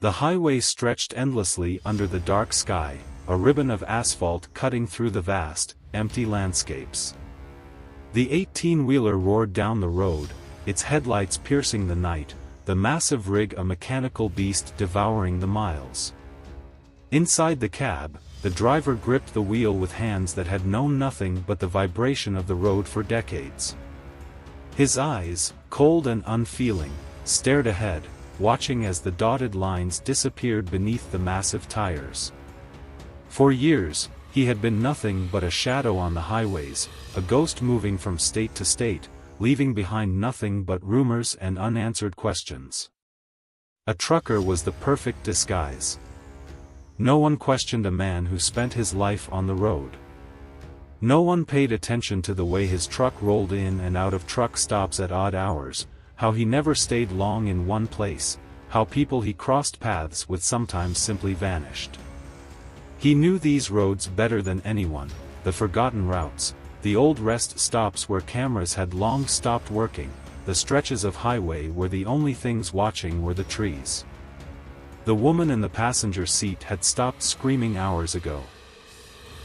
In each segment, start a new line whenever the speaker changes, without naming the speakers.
The highway stretched endlessly under the dark sky, a ribbon of asphalt cutting through the vast, empty landscapes. The 18-wheeler roared down the road, its headlights piercing the night, the massive rig a mechanical beast devouring the miles. Inside the cab, the driver gripped the wheel with hands that had known nothing but the vibration of the road for decades. His eyes, cold and unfeeling, stared ahead, watching as the dotted lines disappeared beneath the massive tires. For years, he had been nothing but a shadow on the highways, a ghost moving from state to state, leaving behind nothing but rumors and unanswered questions. A trucker was the perfect disguise. No one questioned a man who spent his life on the road. No one paid attention to the way his truck rolled in and out of truck stops at odd hours, how he never stayed long in one place, how people he crossed paths with sometimes simply vanished. He knew these roads better than anyone, the forgotten routes, the old rest stops where cameras had long stopped working, the stretches of highway where the only things watching were the trees. The woman in the passenger seat had stopped screaming hours ago.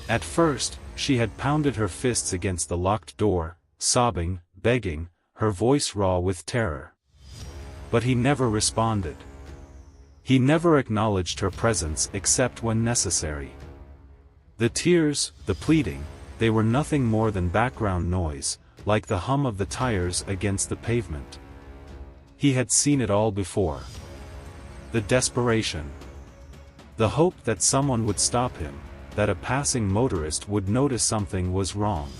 At first, she had pounded her fists against the locked door, sobbing, begging, her voice raw with terror. But he never responded. He never acknowledged her presence except when necessary. The tears, the pleading, they were nothing more than background noise, like the hum of the tires against the pavement. He had seen it all before. The desperation. The hope that someone would stop him, that a passing motorist would notice something was wrong.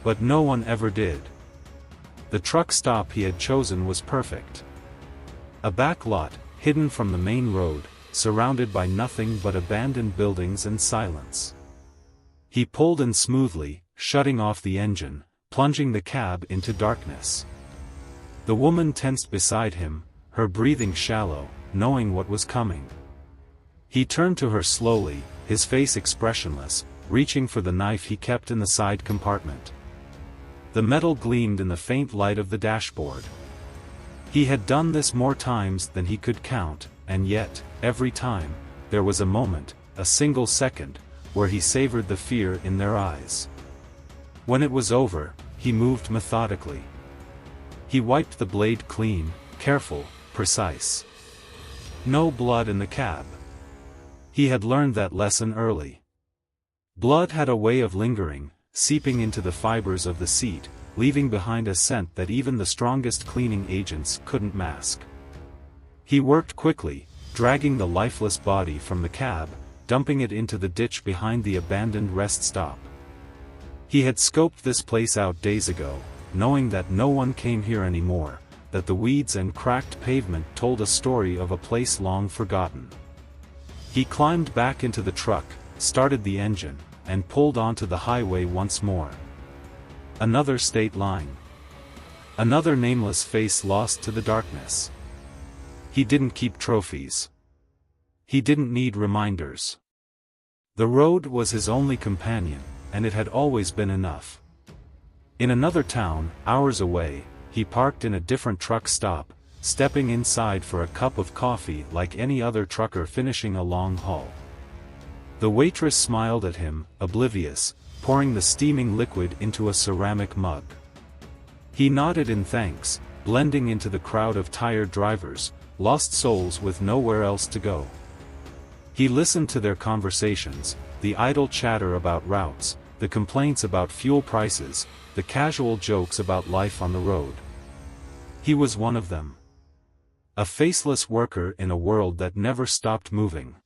But no one ever did. The truck stop he had chosen was perfect. A back lot, hidden from the main road, surrounded by nothing but abandoned buildings and silence. He pulled in smoothly, shutting off the engine, plunging the cab into darkness. The woman tensed beside him, her breathing shallow, knowing what was coming. He turned to her slowly, his face expressionless, reaching for the knife he kept in the side compartment. The metal gleamed in the faint light of the dashboard. He had done this more times than he could count, and yet, every time, there was a moment, a single second, where he savored the fear in their eyes. When it was over, he moved methodically. He wiped the blade clean, careful, precise. No blood in the cab. He had learned that lesson early. Blood had a way of lingering, seeping into the fibers of the seat, leaving behind a scent that even the strongest cleaning agents couldn't mask. He worked quickly, dragging the lifeless body from the cab, dumping it into the ditch behind the abandoned rest stop. He had scoped this place out days ago, knowing that no one came here anymore, that the weeds and cracked pavement told a story of a place long forgotten. He climbed back into the truck, started the engine, and pulled onto the highway once more. Another state line. Another nameless face lost to the darkness. He didn't keep trophies. He didn't need reminders. The road was his only companion, and it had always been enough. In another town, hours away, he parked in a different truck stop, stepping inside for a cup of coffee like any other trucker finishing a long haul. The waitress smiled at him, oblivious, pouring the steaming liquid into a ceramic mug. He nodded in thanks, blending into the crowd of tired drivers, lost souls with nowhere else to go. He listened to their conversations, the idle chatter about routes, the complaints about fuel prices, the casual jokes about life on the road. He was one of them. A faceless worker in a world that never stopped moving.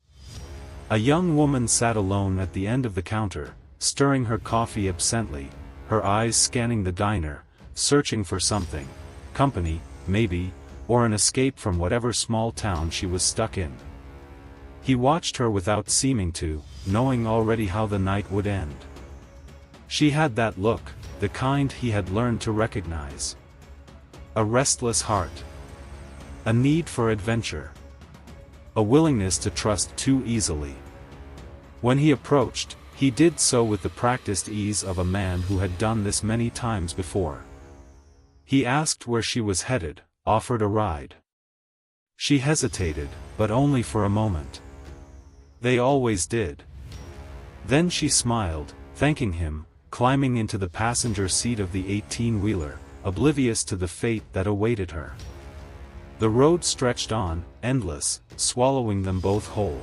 A young woman sat alone at the end of the counter, stirring her coffee absently, her eyes scanning the diner, searching for something, company, maybe, or an escape from whatever small town she was stuck in. He watched her without seeming to, knowing already how the night would end. She had that look, the kind he had learned to recognize. A restless heart. A need for adventure. A willingness to trust too easily. When he approached, he did so with the practiced ease of a man who had done this many times before. He asked where she was headed, offered a ride. She hesitated, but only for a moment. They always did. Then she smiled, thanking him, climbing into the passenger seat of the 18-wheeler, oblivious to the fate that awaited her. The road stretched on, endless, swallowing them both whole.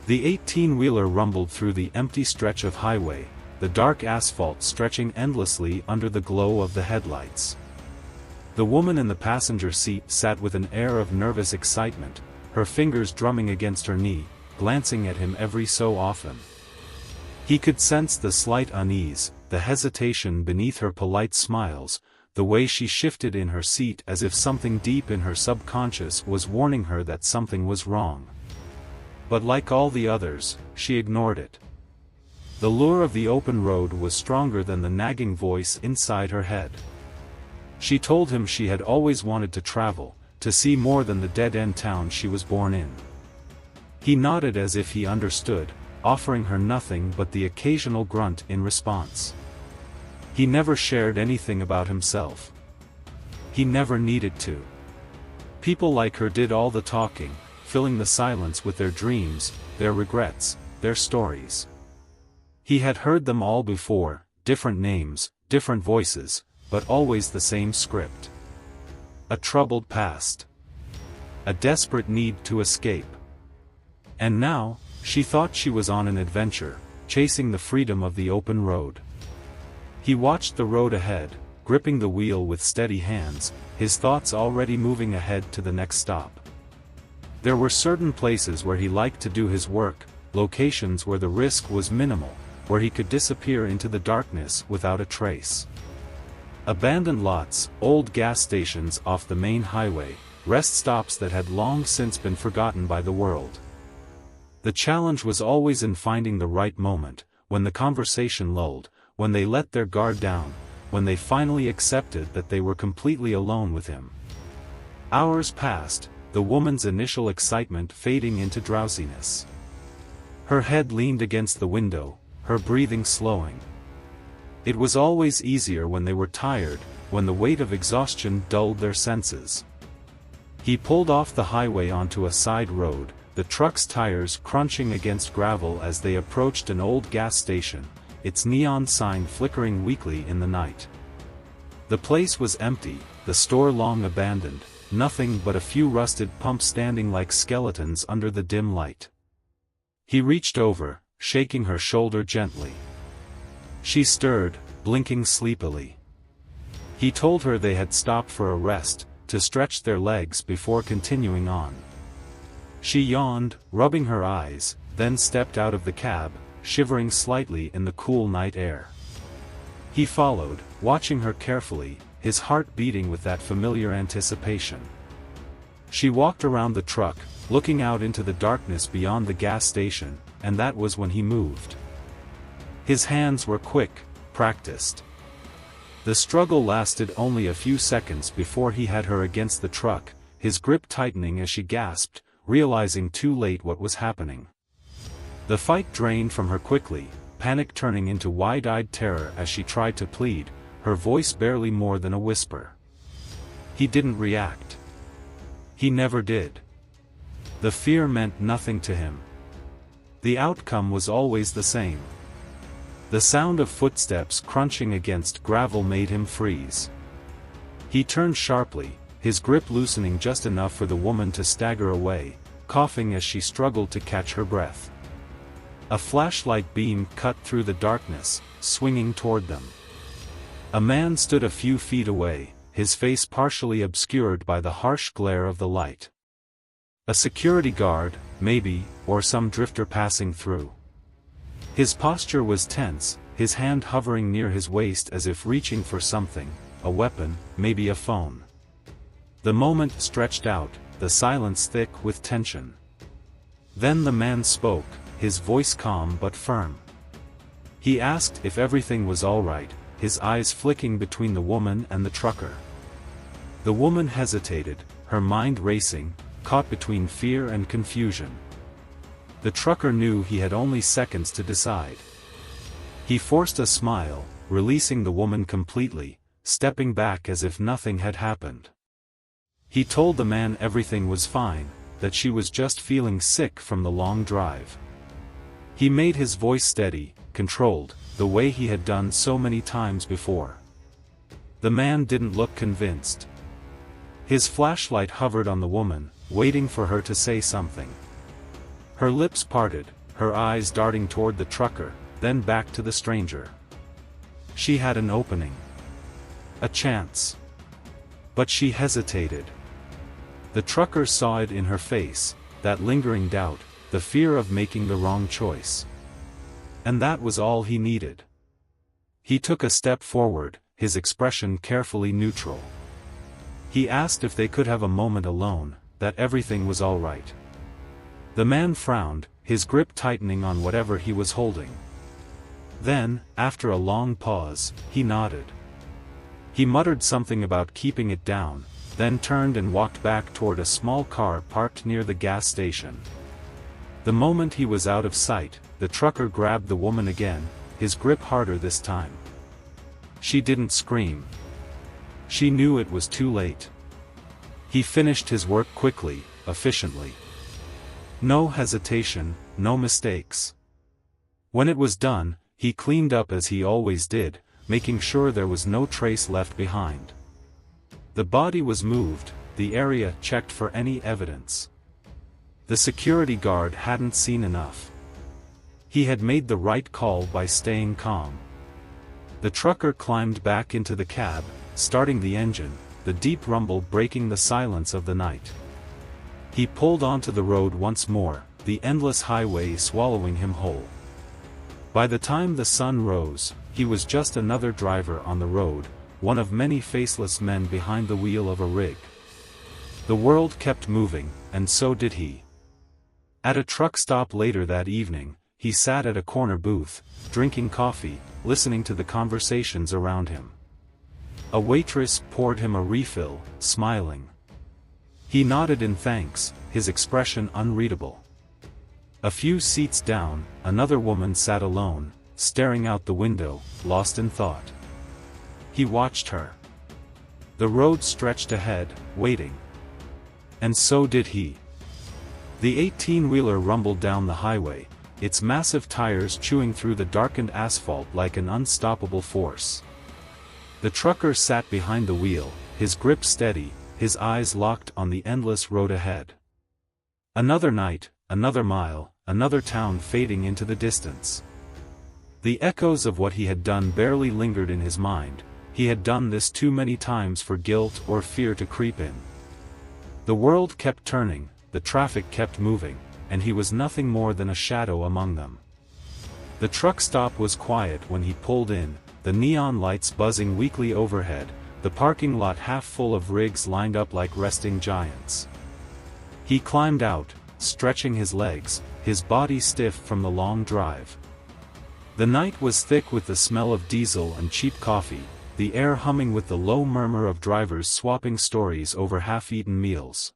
The 18-wheeler rumbled through the empty stretch of highway, the dark asphalt stretching endlessly under the glow of the headlights. The woman in the passenger seat sat with an air of nervous excitement, her fingers drumming against her knee, glancing at him every so often. He could sense the slight unease, the hesitation beneath her polite smiles, the way she shifted in her seat as if something deep in her subconscious was warning her that something was wrong. But like all the others, she ignored it. The lure of the open road was stronger than the nagging voice inside her head. She told him she had always wanted to travel, to see more than the dead-end town she was born in. He nodded as if he understood, offering her nothing but the occasional grunt in response. He never shared anything about himself. He never needed to. People like her did all the talking, filling the silence with their dreams, their regrets, their stories. He had heard them all before, different names, different voices, but always the same script. A troubled past. A desperate need to escape. And now, she thought she was on an adventure, chasing the freedom of the open road. He watched the road ahead, gripping the wheel with steady hands, his thoughts already moving ahead to the next stop. There were certain places where he liked to do his work, locations where the risk was minimal, where he could disappear into the darkness without a trace. Abandoned lots, old gas stations off the main highway, rest stops that had long since been forgotten by the world. The challenge was always in finding the right moment, when the conversation lulled, when they let their guard down, when they finally accepted that they were completely alone with him. Hours passed, the woman's initial excitement fading into drowsiness. Her head leaned against the window, her breathing slowing. It was always easier when they were tired, when the weight of exhaustion dulled their senses. He pulled off the highway onto a side road, the truck's tires crunching against gravel as they approached an old gas station, its neon sign flickering weakly in the night. The place was empty, the store long abandoned, nothing but a few rusted pumps standing like skeletons under the dim light. He reached over, shaking her shoulder gently. She stirred, blinking sleepily. He told her they had stopped for a rest, to stretch their legs before continuing on. She yawned, rubbing her eyes, then stepped out of the cab, shivering slightly in the cool night air. He followed, watching her carefully, his heart beating with that familiar anticipation. She walked around the truck, looking out into the darkness beyond the gas station, and that was when he moved. His hands were quick, practiced. The struggle lasted only a few seconds before he had her against the truck, his grip tightening as she gasped, realizing too late what was happening. The fight drained from her quickly, panic turning into wide-eyed terror as she tried to plead, her voice barely more than a whisper. He didn't react. He never did. The fear meant nothing to him. The outcome was always the same. The sound of footsteps crunching against gravel made him freeze. He turned sharply, his grip loosening just enough for the woman to stagger away, coughing as she struggled to catch her breath. A flashlight beam cut through the darkness, swinging toward them. A man stood a few feet away, his face partially obscured by the harsh glare of the light. A security guard, maybe, or some drifter passing through. His posture was tense, his hand hovering near his waist as if reaching for something, a weapon, maybe a phone. The moment stretched out, the silence thick with tension. Then the man spoke, his voice calm but firm. He asked if everything was all right, his eyes flicking between the woman and the trucker. The woman hesitated, her mind racing, caught between fear and confusion. The trucker knew he had only seconds to decide. He forced a smile, releasing the woman completely, stepping back as if nothing had happened. He told the man everything was fine, that she was just feeling sick from the long drive. He made his voice steady, controlled, the way he had done so many times before. The man didn't look convinced. His flashlight hovered on the woman, waiting for her to say something. Her lips parted, her eyes darting toward the trucker, then back to the stranger. She had an opening. A chance. But she hesitated. The trucker saw it in her face, that lingering doubt, the fear of making the wrong choice. And that was all he needed. He took a step forward, his expression carefully neutral. He asked if they could have a moment alone, that everything was all right. The man frowned, his grip tightening on whatever he was holding. Then, after a long pause, he nodded. He muttered something about keeping it down, then turned and walked back toward a small car parked near the gas station. The moment he was out of sight, the trucker grabbed the woman again, his grip harder this time. She didn't scream. She knew it was too late. He finished his work quickly, efficiently. No hesitation, no mistakes. When it was done, he cleaned up as he always did, making sure there was no trace left behind. The body was moved, the area checked for any evidence. The security guard hadn't seen enough. He had made the right call by staying calm. The trucker climbed back into the cab, starting the engine, the deep rumble breaking the silence of the night. He pulled onto the road once more, the endless highway swallowing him whole. By the time the sun rose, he was just another driver on the road, one of many faceless men behind the wheel of a rig. The world kept moving, and so did he. At a truck stop later that evening, he sat at a corner booth, drinking coffee, listening to the conversations around him. A waitress poured him a refill, smiling. He nodded in thanks, his expression unreadable. A few seats down, another woman sat alone, staring out the window, lost in thought. He watched her. The road stretched ahead, waiting. And so did he. The 18-wheeler rumbled down the highway, its massive tires chewing through the darkened asphalt like an unstoppable force. The trucker sat behind the wheel, his grip steady, his eyes locked on the endless road ahead. Another night, another mile, another town fading into the distance. The echoes of what he had done barely lingered in his mind. He had done this too many times for guilt or fear to creep in. The world kept turning, the traffic kept moving, and he was nothing more than a shadow among them. The truck stop was quiet when he pulled in, the neon lights buzzing weakly overhead, the parking lot half full of rigs lined up like resting giants. He climbed out, stretching his legs, his body stiff from the long drive. The night was thick with the smell of diesel and cheap coffee, the air humming with the low murmur of drivers swapping stories over half-eaten meals.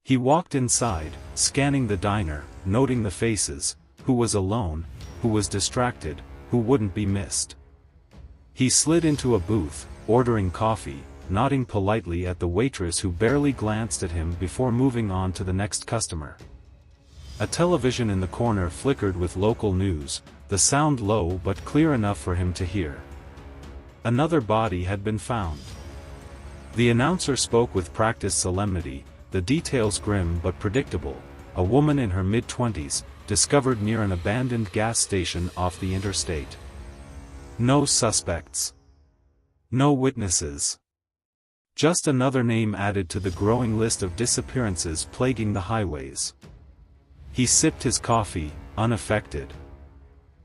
He walked inside, scanning the diner, noting the faces, who was alone, who was distracted, who wouldn't be missed. He slid into a booth, ordering coffee, nodding politely at the waitress who barely glanced at him before moving on to the next customer. A television in the corner flickered with local news, the sound low but clear enough for him to hear. Another body had been found. The announcer spoke with practiced solemnity, the details grim but predictable. A woman in her mid-20s, discovered near an abandoned gas station off the interstate. No suspects. No witnesses. Just another name added to the growing list of disappearances plaguing the highways. He sipped his coffee, unaffected.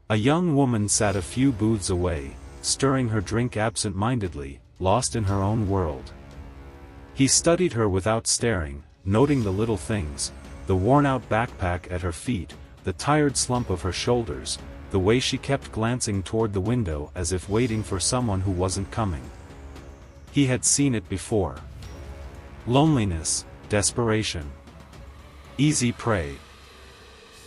A young woman sat a few booths away, stirring her drink absent-mindedly, lost in her own world. He studied her without staring, noting the little things, the worn-out backpack at her feet, the tired slump of her shoulders, the way she kept glancing toward the window as if waiting for someone who wasn't coming. He had seen it before. Loneliness, desperation. Easy prey.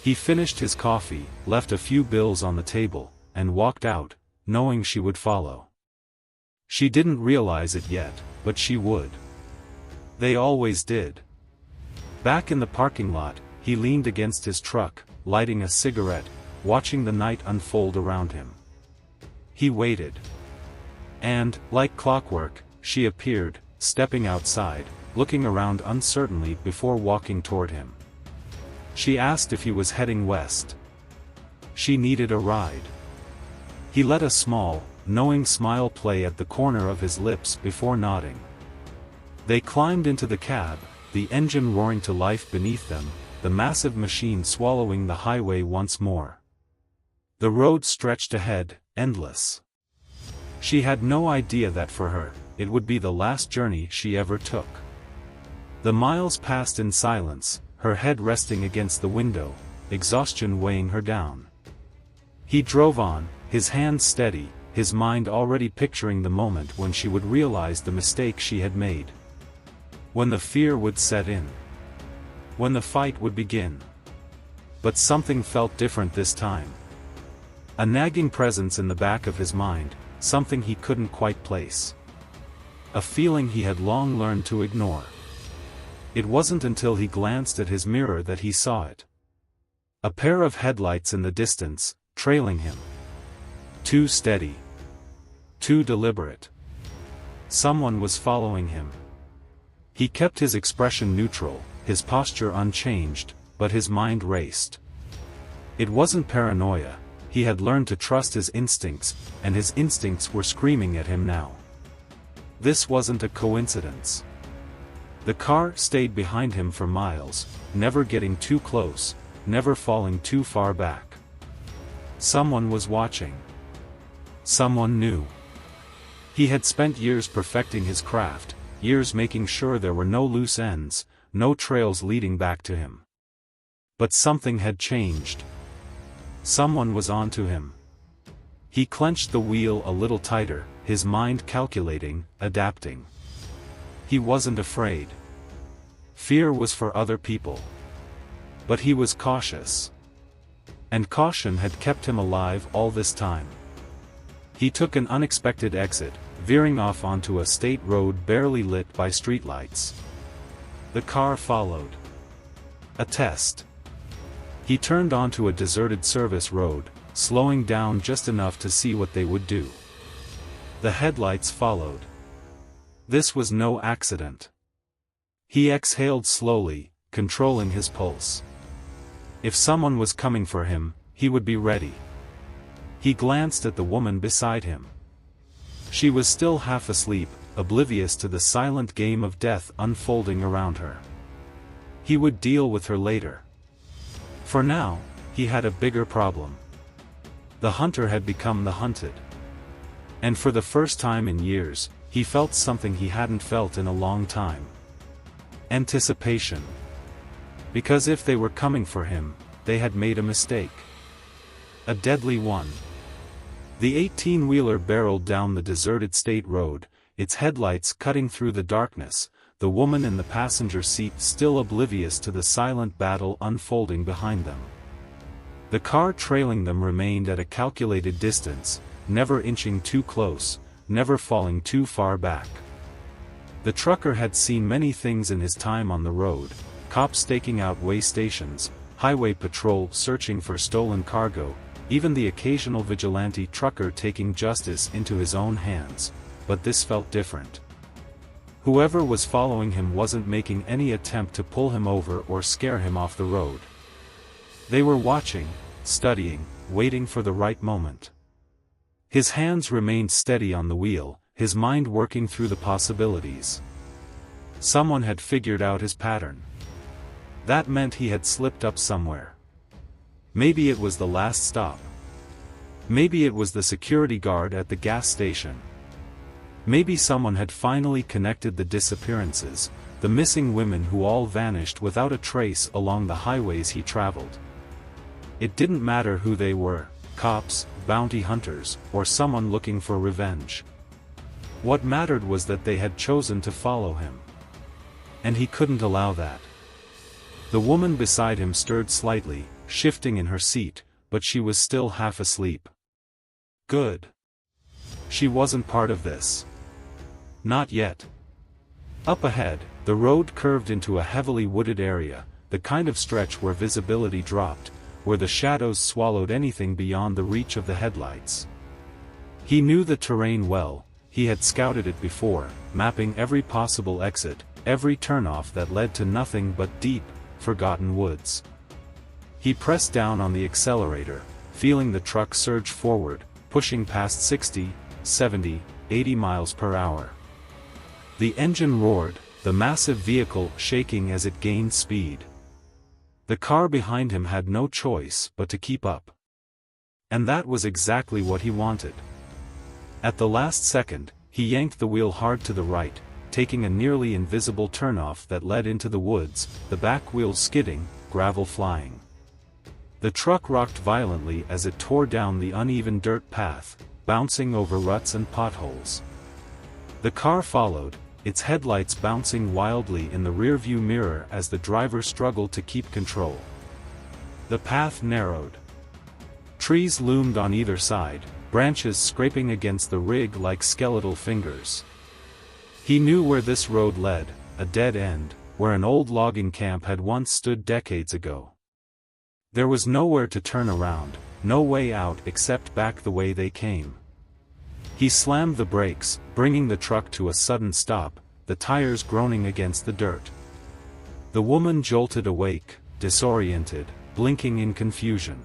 He finished his coffee, left a few bills on the table, and walked out, knowing she would follow. She didn't realize it yet, but she would. They always did. Back in the parking lot, he leaned against his truck, lighting a cigarette, watching the night unfold around him. He waited. And, like clockwork, she appeared, stepping outside, looking around uncertainly before walking toward him. She asked if he was heading west. She needed a ride. He let a small, knowing smile play at the corner of his lips before nodding. They climbed into the cab, the engine roaring to life beneath them, the massive machine swallowing the highway once more. The road stretched ahead, endless. She had no idea that for her, it would be the last journey she ever took. The miles passed in silence, her head resting against the window, exhaustion weighing her down. He drove on, his hands steady, his mind already picturing the moment when she would realize the mistake she had made. When the fear would set in. When the fight would begin. But something felt different this time. A nagging presence in the back of his mind, something he couldn't quite place. A feeling he had long learned to ignore. It wasn't until he glanced at his mirror that he saw it. A pair of headlights in the distance, trailing him. Too steady. Too deliberate. Someone was following him. He kept his expression neutral, his posture unchanged, but his mind raced. It wasn't paranoia, he had learned to trust his instincts, and his instincts were screaming at him now. This wasn't a coincidence. The car stayed behind him for miles, never getting too close, never falling too far back. Someone was watching. Someone knew. He had spent years perfecting his craft, years making sure there were no loose ends, no trails leading back to him. But something had changed. Someone was onto him. He clenched the wheel a little tighter, his mind calculating, adapting. He wasn't afraid. Fear was for other people. But he was cautious. And caution had kept him alive all this time. He took an unexpected exit, veering off onto a state road barely lit by streetlights. The car followed. A test. He turned onto a deserted service road, slowing down just enough to see what they would do. The headlights followed. This was no accident. He exhaled slowly, controlling his pulse. If someone was coming for him, he would be ready. He glanced at the woman beside him. She was still half asleep, oblivious to the silent game of death unfolding around her. He would deal with her later. For now, he had a bigger problem. The hunter had become the hunted. And for the first time in years, he felt something he hadn't felt in a long time. Anticipation. Because if they were coming for him, they had made a mistake. A deadly one. The 18-wheeler barreled down the deserted state road, its headlights cutting through the darkness, the woman in the passenger seat still oblivious to the silent battle unfolding behind them. The car trailing them remained at a calculated distance, never inching too close, never falling too far back. The trucker had seen many things in his time on the road, cops staking out way stations, highway patrol searching for stolen cargo, even the occasional vigilante trucker taking justice into his own hands, but this felt different. Whoever was following him wasn't making any attempt to pull him over or scare him off the road. They were watching, studying, waiting for the right moment. His hands remained steady on the wheel, his mind working through the possibilities. Someone had figured out his pattern. That meant he had slipped up somewhere. Maybe it was the last stop. Maybe it was the security guard at the gas station. Maybe someone had finally connected the disappearances, the missing women who all vanished without a trace along the highways he traveled. It didn't matter who they were, cops, bounty hunters, or someone looking for revenge. What mattered was that they had chosen to follow him. And he couldn't allow that. The woman beside him stirred slightly, shifting in her seat, but she was still half asleep. Good. She wasn't part of this. Not yet. Up ahead, The road curved into a heavily wooded area, the kind of stretch where visibility dropped, where the shadows swallowed anything beyond the reach of the headlights. He knew the terrain well, he had scouted it before, mapping every possible exit, every turnoff that led to nothing but deep, forgotten woods. He pressed down on the accelerator, feeling the truck surge forward, pushing past 60, 70, 80 miles per hour. The engine roared, the massive vehicle shaking as it gained speed. The car behind him had no choice but to keep up. And that was exactly what he wanted. At the last second, he yanked the wheel hard to the right, taking a nearly invisible turnoff that led into the woods, the back wheels skidding, gravel flying. The truck rocked violently as it tore down the uneven dirt path, bouncing over ruts and potholes. The car followed, its headlights bouncing wildly in the rearview mirror as the driver struggled to keep control. The path narrowed. Trees loomed on either side, branches scraping against the rig like skeletal fingers. He knew where this road led, a dead end, where an old logging camp had once stood decades ago. There was nowhere to turn around, no way out except back the way they came. He slammed the brakes, bringing the truck to a sudden stop, the tires groaning against the dirt. The woman jolted awake, disoriented, blinking in confusion.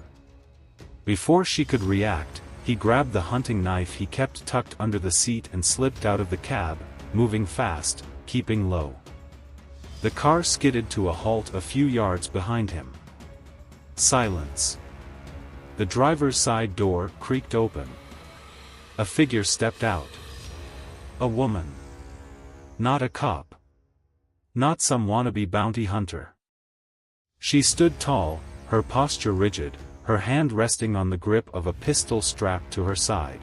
Before she could react, he grabbed the hunting knife he kept tucked under the seat and slipped out of the cab, moving fast, keeping low. The car skidded to a halt a few yards behind him. Silence. The driver's side door creaked open. A figure stepped out. A woman. Not a cop. Not some wannabe bounty hunter. She stood tall, her posture rigid, her hand resting on the grip of a pistol strapped to her side.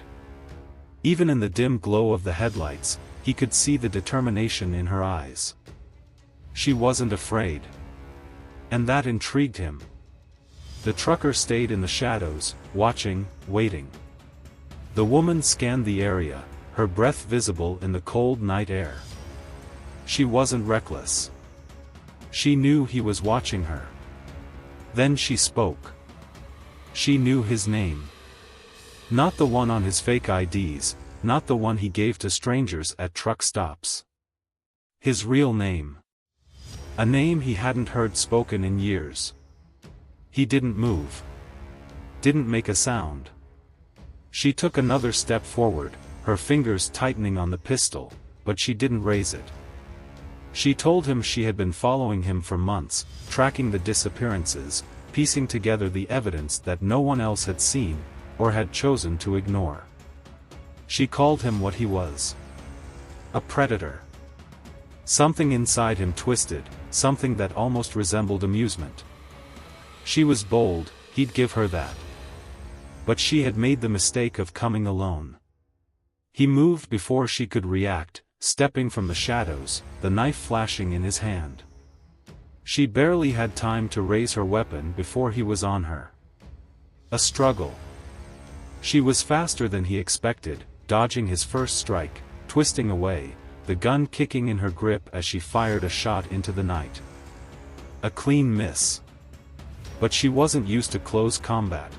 Even in the dim glow of the headlights, he could see the determination in her eyes. She wasn't afraid. And that intrigued him. The trucker stayed in the shadows, watching, waiting. The woman scanned the area, her breath visible in the cold night air. She wasn't reckless. She knew he was watching her. Then she spoke. She knew his name. Not the one on his fake IDs, not the one he gave to strangers at truck stops. His real name. A name he hadn't heard spoken in years. He didn't move. Didn't make a sound. She took another step forward, her fingers tightening on the pistol, but she didn't raise it. She told him she had been following him for months, tracking the disappearances, piecing together the evidence that no one else had seen, or had chosen to ignore. She called him what he was. A predator. Something inside him twisted, something that almost resembled amusement. She was bold, he'd give her that. But she had made the mistake of coming alone. He moved before she could react, stepping from the shadows, the knife flashing in his hand. She barely had time to raise her weapon before he was on her. A struggle. She was faster than he expected, dodging his first strike, twisting away, the gun kicking in her grip as she fired a shot into the night. A clean miss. But she wasn't used to close combat.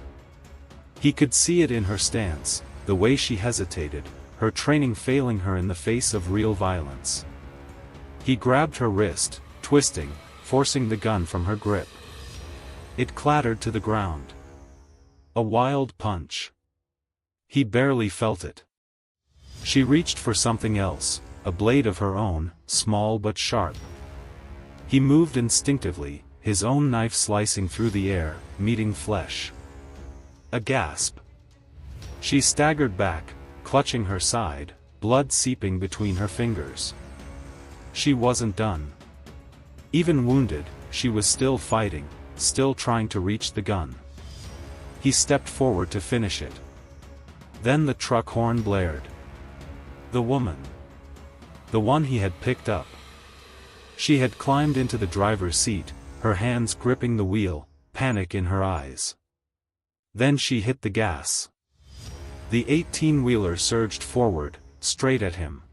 He could see it in her stance, the way she hesitated, her training failing her in the face of real violence. He grabbed her wrist, twisting, forcing the gun from her grip. It clattered to the ground. A wild punch. He barely felt it. She reached for something else, a blade of her own, small but sharp. He moved instinctively, his own knife slicing through the air, meeting flesh. A gasp. She staggered back, clutching her side, blood seeping between her fingers. She wasn't done. Even wounded, she was still fighting, still trying to reach the gun. He stepped forward to finish it. Then the truck horn blared. The woman. The one he had picked up. She had climbed into the driver's seat, her hands gripping the wheel, panic in her eyes. Then she hit the gas. The 18-wheeler surged forward, straight at him.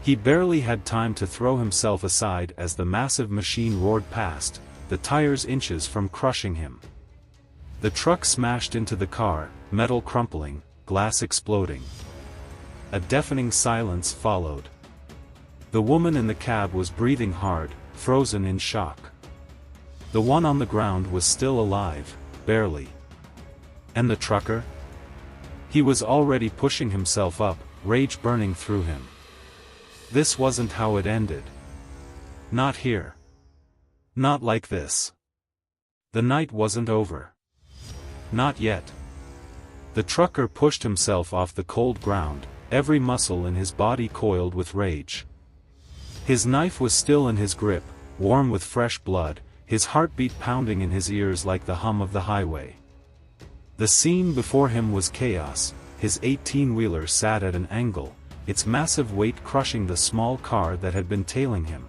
He barely had time to throw himself aside as the massive machine roared past, the tires inches from crushing him. The truck smashed into the car, metal crumpling, glass exploding. A deafening silence followed. The woman in the cab was breathing hard, frozen in shock. The one on the ground was still alive, barely. And the trucker? He was already pushing himself up, rage burning through him. This wasn't how it ended. Not here. Not like this. The night wasn't over. Not yet. The trucker pushed himself off the cold ground, every muscle in his body coiled with rage. His knife was still in his grip, warm with fresh blood, his heartbeat pounding in his ears like the hum of the highway. The scene before him was chaos. His 18-wheeler sat at an angle, its massive weight crushing the small car that had been tailing him.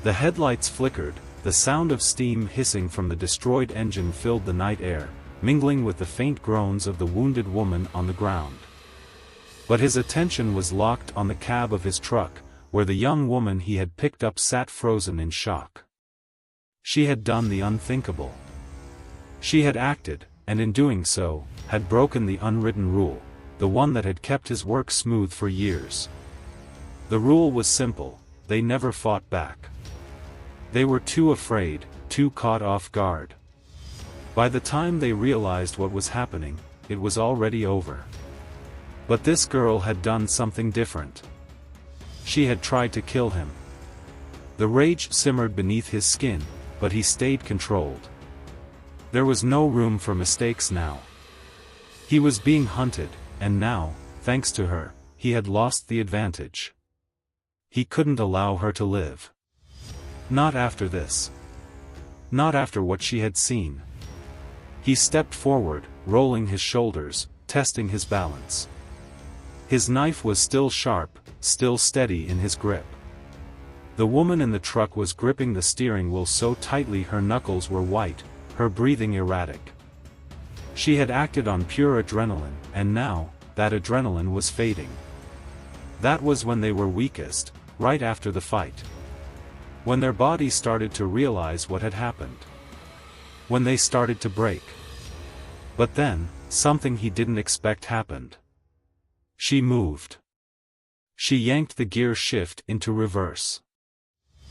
The headlights flickered, the sound of steam hissing from the destroyed engine filled the night air, mingling with the faint groans of the wounded woman on the ground. But his attention was locked on the cab of his truck, where the young woman he had picked up sat frozen in shock. She had done the unthinkable. She had acted, and in doing so, had broken the unwritten rule, the one that had kept his work smooth for years. The rule was simple: they never fought back. They were too afraid, too caught off guard. By the time they realized what was happening, it was already over. But this girl had done something different. She had tried to kill him. The rage simmered beneath his skin, but he stayed controlled. There was no room for mistakes now. He was being hunted, and now, thanks to her, he had lost the advantage. He couldn't allow her to live. Not after this. Not after what she had seen. He stepped forward, rolling his shoulders, testing his balance. His knife was still sharp, still steady in his grip. The woman in the truck was gripping the steering wheel so tightly her knuckles were white, her breathing erratic. She had acted on pure adrenaline, and now, that adrenaline was fading. That was when they were weakest, right after the fight. When their bodies started to realize what had happened. When they started to break. But then, something he didn't expect happened. She moved. She yanked the gear shift into reverse.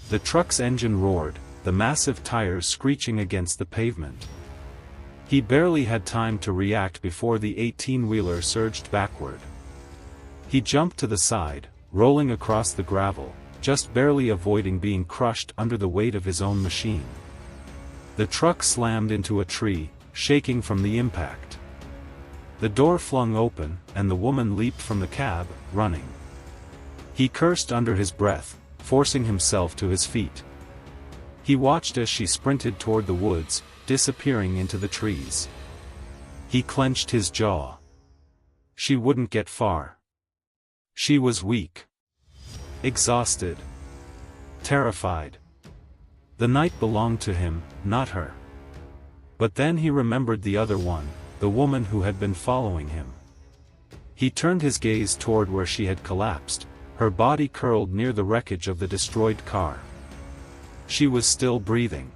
The truck's engine roared, the massive tires screeching against the pavement. He barely had time to react before the 18-wheeler surged backward. He jumped to the side, rolling across the gravel, just barely avoiding being crushed under the weight of his own machine. The truck slammed into a tree, shaking from the impact. The door flung open, and the woman leaped from the cab, running. He cursed under his breath, forcing himself to his feet. He watched as she sprinted toward the woods, disappearing into the trees. He clenched his jaw. She wouldn't get far. She was weak. Exhausted. Terrified. The night belonged to him, not her. But then he remembered the other one, the woman who had been following him. He turned his gaze toward where she had collapsed, her body curled near the wreckage of the destroyed car. She was still breathing.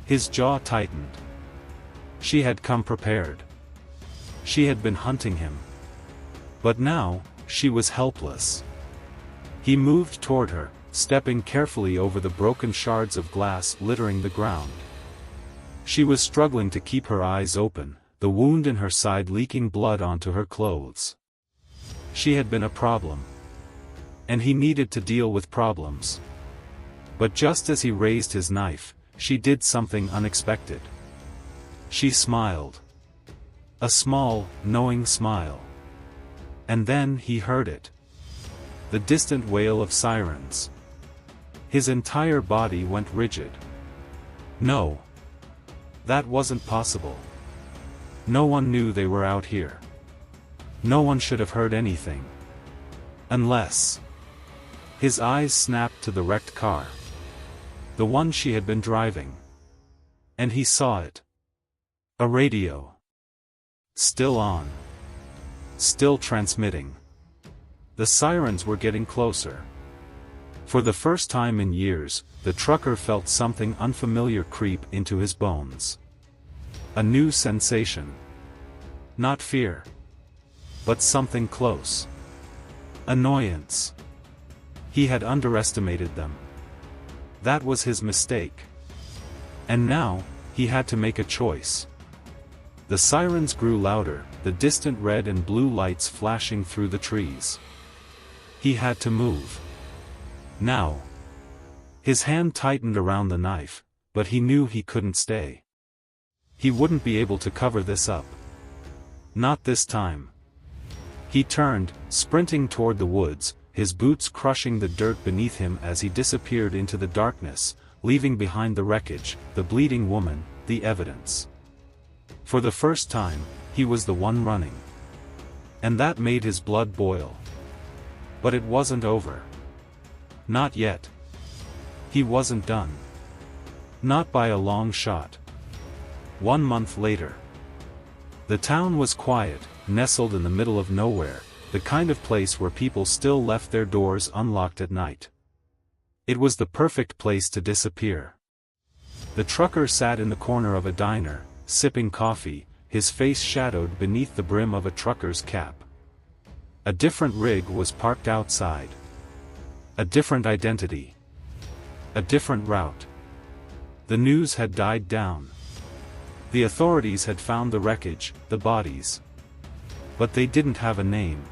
His jaw tightened. She had come prepared. She had been hunting him. But now, she was helpless. He moved toward her, stepping carefully over the broken shards of glass littering the ground. She was struggling to keep her eyes open, the wound in her side leaking blood onto her clothes. She had been a problem. And he needed to deal with problems. But just as he raised his knife, she did something unexpected. She smiled. A small, knowing smile. And then he heard it. The distant wail of sirens. His entire body went rigid. No. That wasn't possible. No one knew they were out here. No one should have heard anything. Unless... His eyes snapped to the wrecked car. The one she had been driving. And he saw it. A radio. Still on. Still transmitting. The sirens were getting closer. For the first time in years, the trucker felt something unfamiliar creep into his bones. A new sensation. Not fear. But something close. Annoyance. He had underestimated them. That was his mistake. And now, he had to make a choice. The sirens grew louder, the distant red and blue lights flashing through the trees. He had to move. Now. His hand tightened around the knife, but he knew he couldn't stay. He wouldn't be able to cover this up. Not this time. He turned, sprinting toward the woods, his boots crushing the dirt beneath him as he disappeared into the darkness, leaving behind the wreckage, the bleeding woman, the evidence. For the first time, he was the one running. And that made his blood boil. But it wasn't over. Not yet. He wasn't done. Not by a long shot. 1 month later. The town was quiet, nestled in the middle of nowhere, the kind of place where people still left their doors unlocked at night. It was the perfect place to disappear. The trucker sat in the corner of a diner, sipping coffee, his face shadowed beneath the brim of a trucker's cap. A different rig was parked outside. A different identity. A different route. The news had died down. The authorities had found the wreckage, the bodies. But they didn't have a name.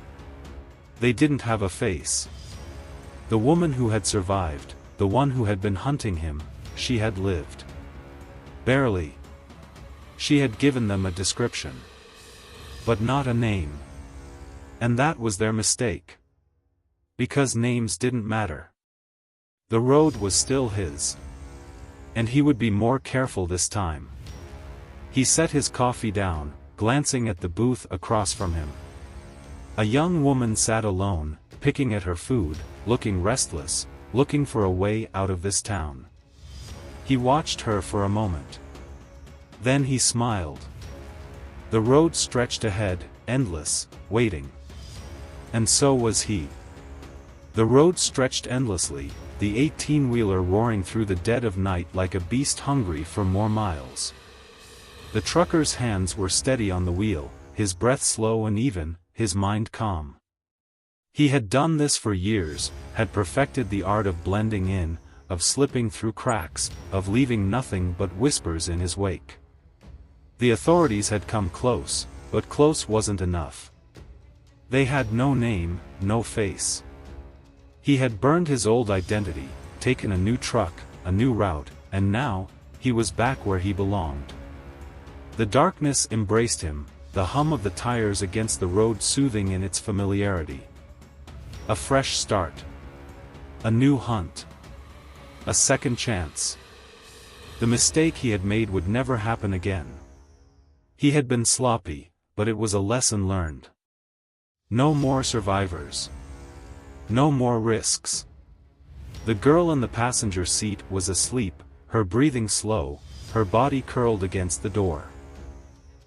They didn't have a face. The woman who had survived, the one who had been hunting him, she had lived. Barely. She had given them a description. But not a name. And that was their mistake. Because names didn't matter. The road was still his. And he would be more careful this time. He set his coffee down, glancing at the booth across from him. A young woman sat alone, picking at her food, looking restless, looking for a way out of this town. He watched her for a moment. Then he smiled. The road stretched ahead, endless, waiting. And so was he. The road stretched endlessly, the 18-wheeler roaring through the dead of night like a beast hungry for more miles. The trucker's hands were steady on the wheel, his breath slow and even, his mind calm. He had done this for years, had perfected the art of blending in, of slipping through cracks, of leaving nothing but whispers in his wake. The authorities had come close, but close wasn't enough. They had no name, no face. He had burned his old identity, taken a new truck, a new route, and now, he was back where he belonged. The darkness embraced him, the hum of the tires against the road soothing in its familiarity. A fresh start. A new hunt. A second chance. The mistake he had made would never happen again. He had been sloppy, but it was a lesson learned. No more survivors. No more risks. The girl in the passenger seat was asleep, her breathing slow, her body curled against the door.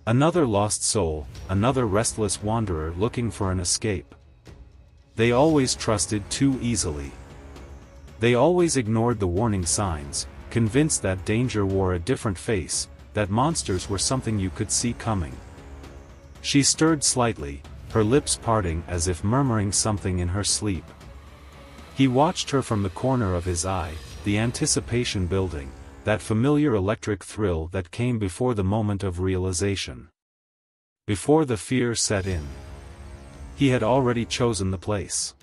Another lost soul, another restless wanderer looking for an escape. They always trusted too easily. They always ignored the warning signs, convinced that danger wore a different face, that monsters were something you could see coming. She stirred slightly, her lips parting as if murmuring something in her sleep. He watched her from the corner of his eye, the anticipation building, that familiar electric thrill that came before the moment of realization. Before the fear set in. He had already chosen the place.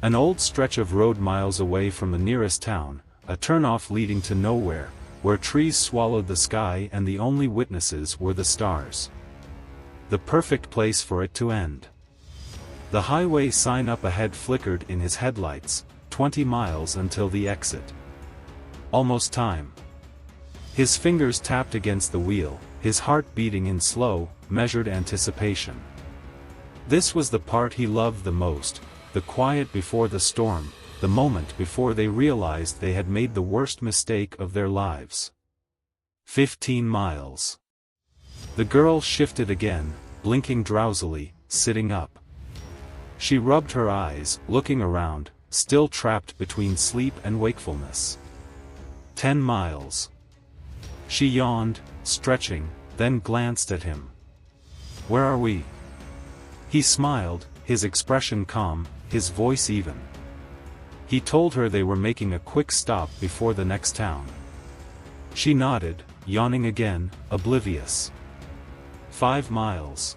An old stretch of road miles away from the nearest town, a turnoff leading to nowhere, where trees swallowed the sky and the only witnesses were the stars. The perfect place for it to end. The highway sign up ahead flickered in his headlights, 20 miles until the exit. Almost time. His fingers tapped against the wheel, his heart beating in slow, measured anticipation. This was the part he loved the most, the quiet before the storm, the moment before they realized they had made the worst mistake of their lives. 15 miles. The girl shifted again, blinking drowsily, sitting up. She rubbed her eyes, looking around, still trapped between sleep and wakefulness. 10 miles. She yawned, stretching, then glanced at him. Where are we? He smiled, his expression calm, his voice even. He told her they were making a quick stop before the next town. She nodded, yawning again, oblivious. 5 miles.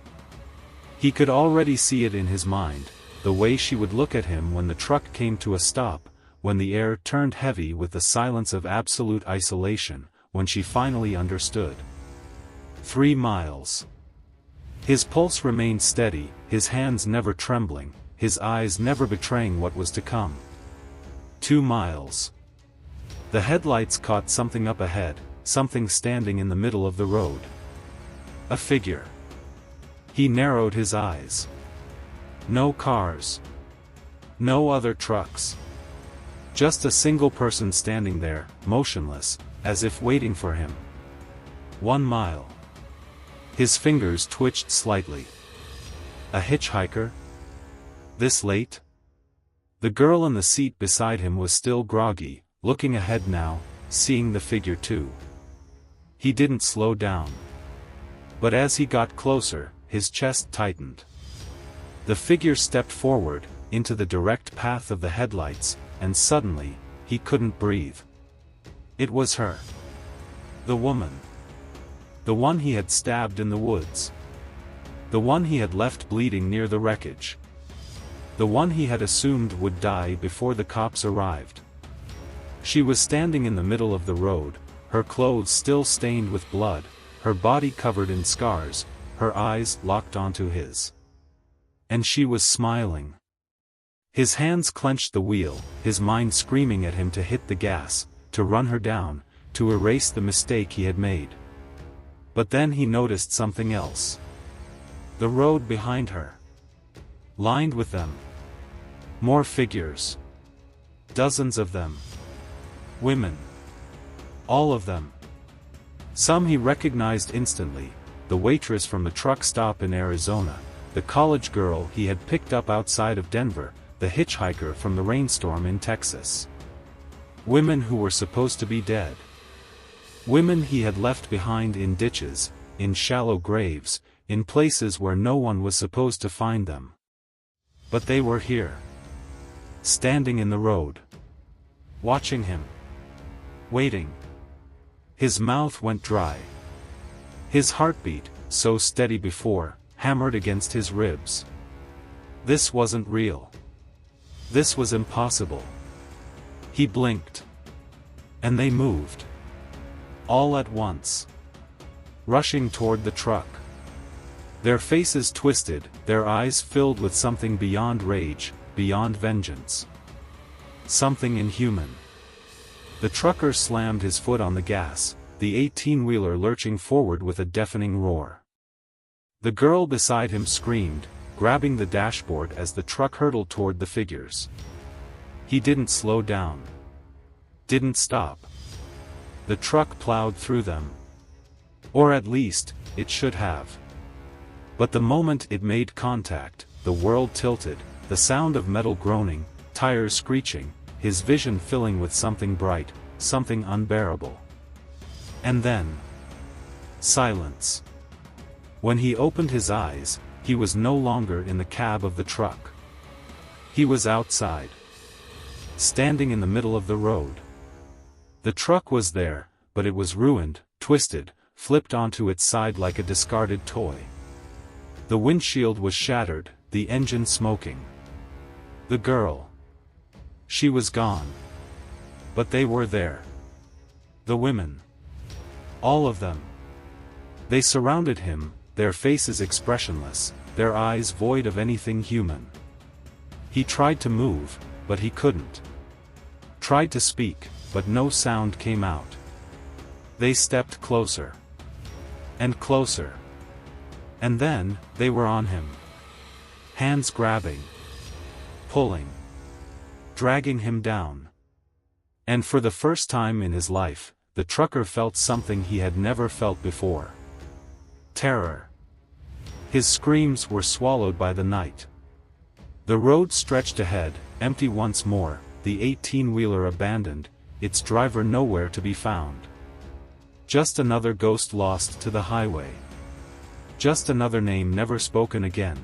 He could already see it in his mind, the way she would look at him when the truck came to a stop, when the air turned heavy with the silence of absolute isolation, when she finally understood. 3 miles. His pulse remained steady, his hands never trembling, his eyes never betraying what was to come. 2 miles. The headlights caught something up ahead, something standing in the middle of the road. A figure. He narrowed his eyes. No cars. No other trucks. Just a single person standing there, motionless, as if waiting for him. 1 mile. His fingers twitched slightly. A hitchhiker? This late? The girl in the seat beside him was still groggy, looking ahead now, seeing the figure too. He didn't slow down. But as he got closer, his chest tightened. The figure stepped forward, into the direct path of the headlights, and suddenly, he couldn't breathe. It was her. The woman. The one he had stabbed in the woods. The one he had left bleeding near the wreckage. The one he had assumed would die before the cops arrived. She was standing in the middle of the road, her clothes still stained with blood, her body covered in scars, her eyes locked onto his. And she was smiling. His hands clenched the wheel, his mind screaming at him to hit the gas, to run her down, to erase the mistake he had made. But then he noticed something else. The road behind her. Lined with them. More figures. Dozens of them. Women. All of them. Some he recognized instantly, the waitress from the truck stop in Arizona, the college girl he had picked up outside of Denver, the hitchhiker from the rainstorm in Texas. Women who were supposed to be dead. Women he had left behind in ditches, in shallow graves, in places where no one was supposed to find them. But they were here. Standing in the road. Watching him. Waiting. His mouth went dry. His heartbeat, so steady before, hammered against his ribs. This wasn't real. This was impossible. He blinked. And they moved. All at once. Rushing toward the truck. Their faces twisted, their eyes filled with something beyond rage, beyond vengeance. Something inhuman. The trucker slammed his foot on the gas, the 18-wheeler lurching forward with a deafening roar. The girl beside him screamed, grabbing the dashboard as the truck hurtled toward the figures. He didn't slow down. Didn't stop. The truck plowed through them. Or at least, it should have. But the moment it made contact, the world tilted, the sound of metal groaning, tires screeching, his vision filling with something bright, something unbearable. And then... silence. When he opened his eyes, he was no longer in the cab of the truck. He was outside. Standing in the middle of the road. The truck was there, but it was ruined, twisted, flipped onto its side like a discarded toy. The windshield was shattered, the engine smoking. The girl. She was gone. But they were there. The women. All of them. They surrounded him, their faces expressionless, their eyes void of anything human. He tried to move, but he couldn't. Tried to speak, but no sound came out. They stepped closer. And closer. And then, they were on him. Hands grabbing. Pulling. Dragging him down. And for the first time in his life, the trucker felt something he had never felt before. Terror. His screams were swallowed by the night. The road stretched ahead, empty once more, the 18-wheeler abandoned, its driver nowhere to be found. Just another ghost lost to the highway. Just another name never spoken again.